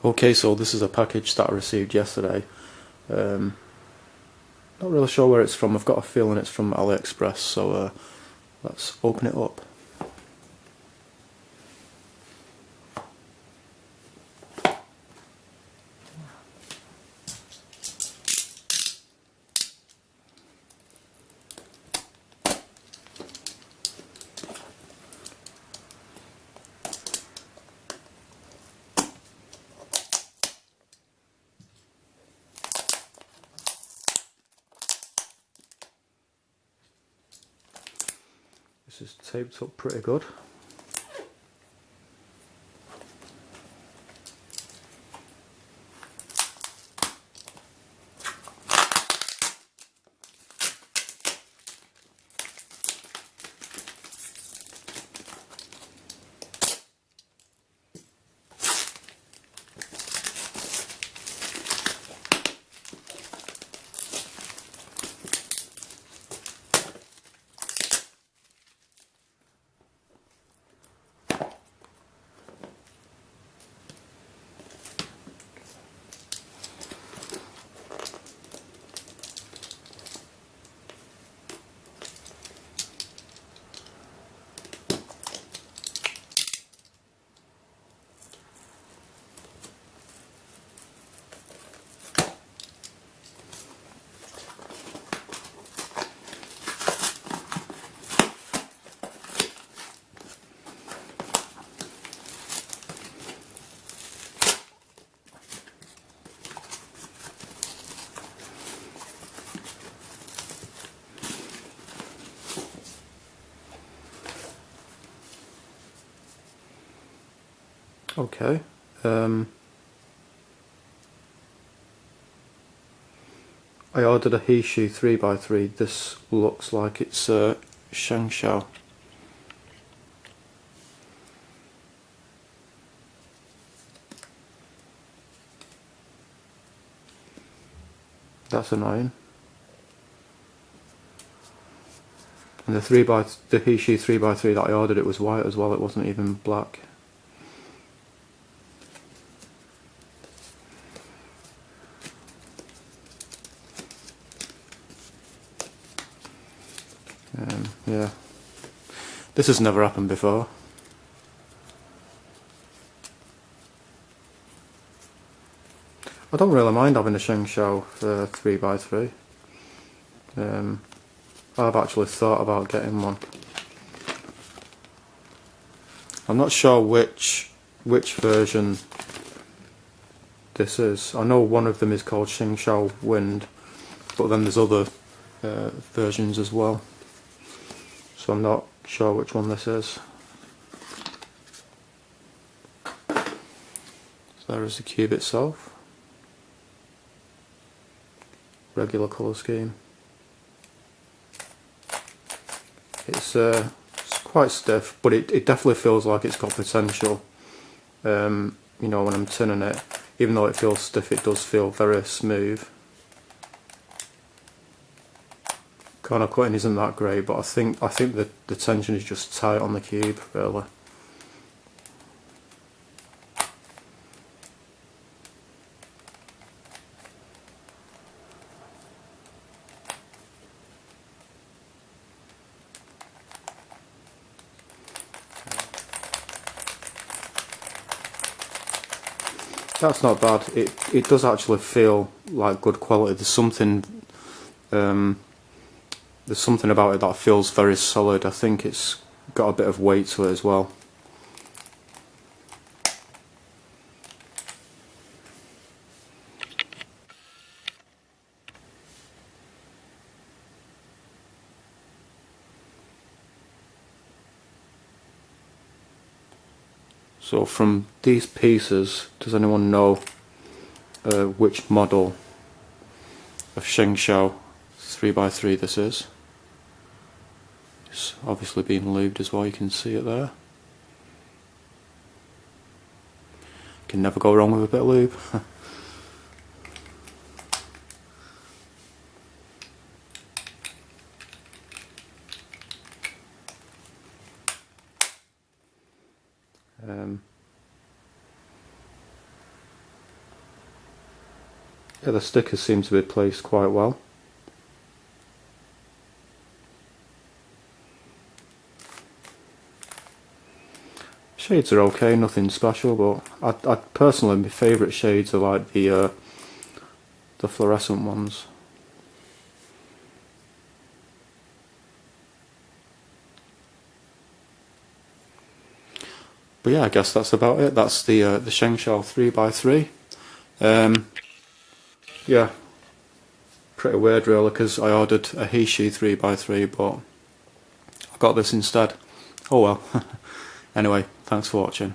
Okay, so this is a package that I received yesterday. Not really sure where it's from. I've got a feeling it's from AliExpress, so let's open it up. This is taped up pretty good. Okay. I ordered a HeShu 3x3. This looks like it's Shengshou. That's annoying. And the HeShu 3x3 that I ordered, it was white as well. It wasn't even black. Yeah, this has never happened before. I don't really mind having a Shengshou 3x3. I've actually thought about getting one. I'm not sure which version this is. I know one of them is called Shengshou Wind, but then there's other versions as well. So I'm not sure which one this is. So there is the cube itself. Regular colour scheme. It's quite stiff, but it definitely feels like it's got potential. You know, when I'm turning it, even though it feels stiff, it does feel very smooth. Corner cutting isn't that great, but I think the tension is just tight on the cube, really. That's not bad. It does actually feel like good quality. There's something about it that feels very solid. I think it's got a bit of weight to it as well. So from these pieces, does anyone know which model of Shengshou 3x3 this is? It's obviously being lubed as well, you can see it there. Can never go wrong with a bit of lube. Yeah, the stickers seem to be placed quite well. Shades are okay, nothing special, but I personally, my favourite shades are like the fluorescent ones. But yeah, I guess that's about it. That's the Shengshou 3x3. Yeah, pretty weird really, because I ordered a HeShu 3x3, but I got this instead. Oh well. Anyway, thanks for watching.